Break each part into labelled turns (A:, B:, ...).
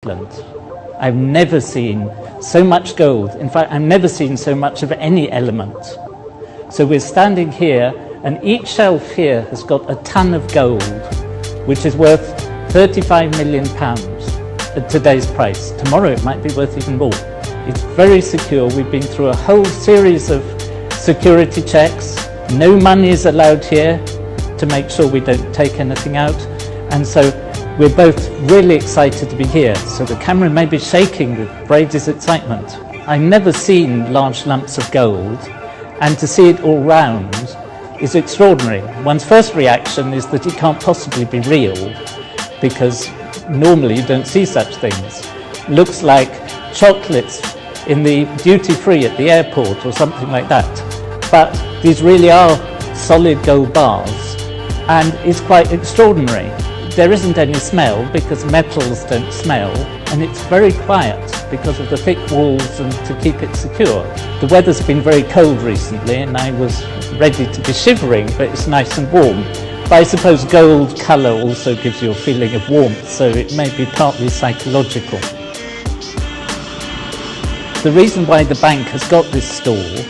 A: Scotland. I've never seen so much gold. In fact, I've never seen so much of any element. So we're standing here, and each shelf here has got a ton of gold, which is worth £35 million at today's price. Tomorrow it might be worth even more. It's very secure. We've been through a whole series of security checks. No money is allowed here to make sure we don't take anything out. And so we're both really excited to be here. So the camera may be shaking with Brady's excitement. I've never seen large lumps of gold, and to see it all round is extraordinary. One's first reaction is that it can't possibly be real, because normally you don't see such things. It looks like chocolates in the duty-free at the airport or something like that. But these really are solid gold bars, and it's quite extraordinary. There isn't any smell because metals don't smell, and it's very quiet because of the thick walls and to keep it secure. The weather's been very cold recently, and I was ready to be shivering, but it's nice and warm. But I suppose gold colour also gives you a feeling of warmth, so it may be partly psychological. The reason why the bank has got this store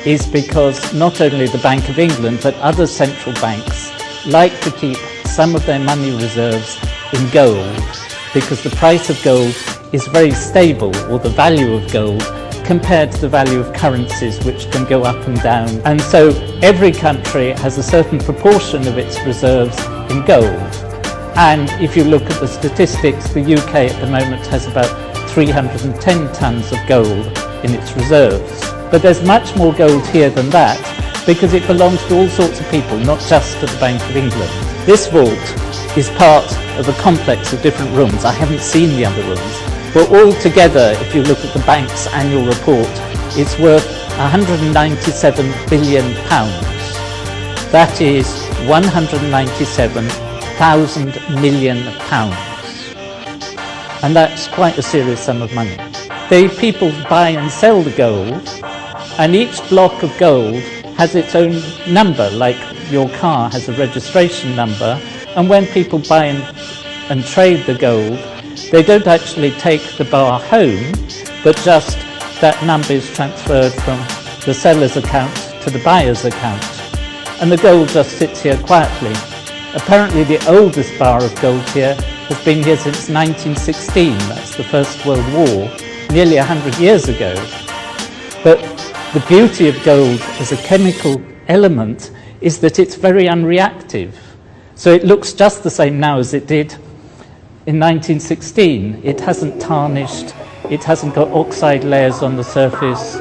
A: is because not only the Bank of England, but other central banks like to keep some of their money reserves in gold, because the price of gold is very stable, or the value of gold, compared to the value of currencies, which can go up and down. And so every country has a certain proportion of its reserves in gold. And if you look at the statistics, the UK at the moment has about 310 tons of gold in its reserves. But there's much more gold here than that, because it belongs to all sorts of people, not just to the Bank of England. This vault is part of a complex of different rooms. I haven't seen the other rooms. But all together, if you look at the bank's annual report, it's worth £197 billion. That is £197,000 million. And that's quite a serious sum of money. The people buy and sell the gold, and each block of gold has its own number, like your car has a registration number. And when people buy and trade the gold, they don't actually take the bar home, but just that number is transferred from the seller's account to the buyer's account. And the gold just sits here quietly. Apparently the oldest bar of gold here has been here since 1916. That's the First World War, nearly 100 years ago. But the beauty of gold as a chemical element is that it's very unreactive. So it looks just the same now as it did in 1916. It hasn't tarnished, it hasn't got oxide layers on the surface,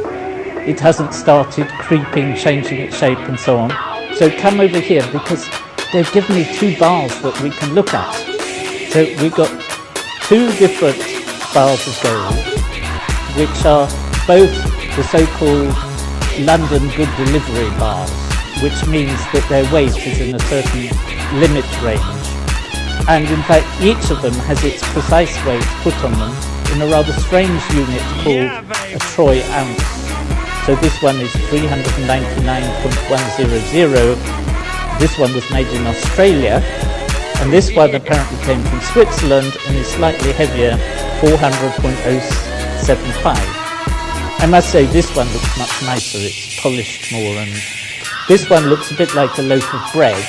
A: it hasn't started creeping, changing its shape and so on. So come over here, because they've given me two bars that we can look at. So we've got two different bars of gold, which are both the so-called London Good Delivery bars, which means that their weight is in a certain limit range. And in fact, each of them has its precise weight put on them in a rather strange unit called a troy ounce. So this one is 399.100. This one was made in Australia, and this one apparently came from Switzerland and is slightly heavier, 400.075. I must say this one looks much nicer, it's polished more, and this one looks a bit like a loaf of bread,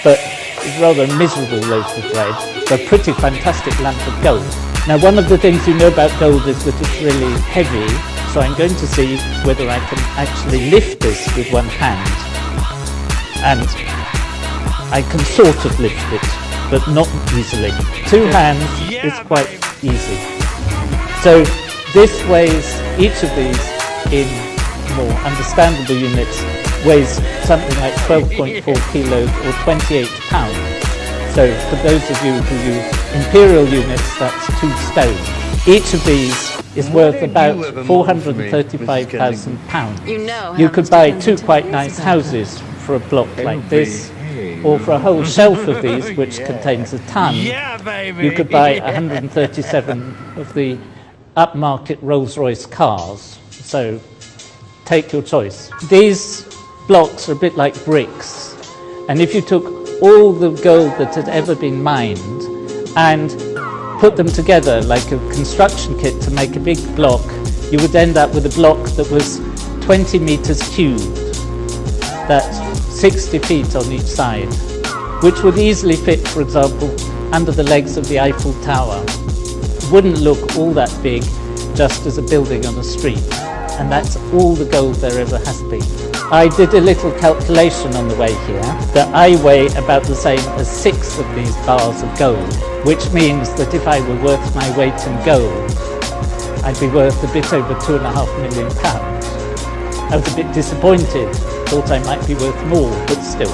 A: but it's rather a miserable loaf of bread, but a pretty fantastic lump of gold. Now, one of the things you know about gold is that it's really heavy, so I'm going to see whether I can actually lift this with one hand. And I can sort of lift it, but not easily. Two hands is quite easy. So this weighs, each of these in more understandable units, weighs something like 12.4 kilos or 28 pounds. So for those of you who use imperial units, that's 2 stone. Each of these is worth about £435,000. You could buy 2 quite nice houses for a block like this, or for a whole shelf of these, which contains a ton, you could buy 137 of the upmarket Rolls-Royce cars. So take your choice. These blocks are a bit like bricks, and if you took all the gold that had ever been mined and put them together like a construction kit to make a big block, you would end up with a block that was 20 meters cubed. That's 60 feet on each side, which would easily fit, for example, under the legs of the Eiffel Tower. It wouldn't look all that big just as a building on a street. And that's all the gold there ever has been. I did a little calculation on the way here that I weigh about the same as 6 of these bars of gold, which means that if I were worth my weight in gold, I'd be worth a bit over £2.5 million. I was a bit disappointed, thought I might be worth more, but still.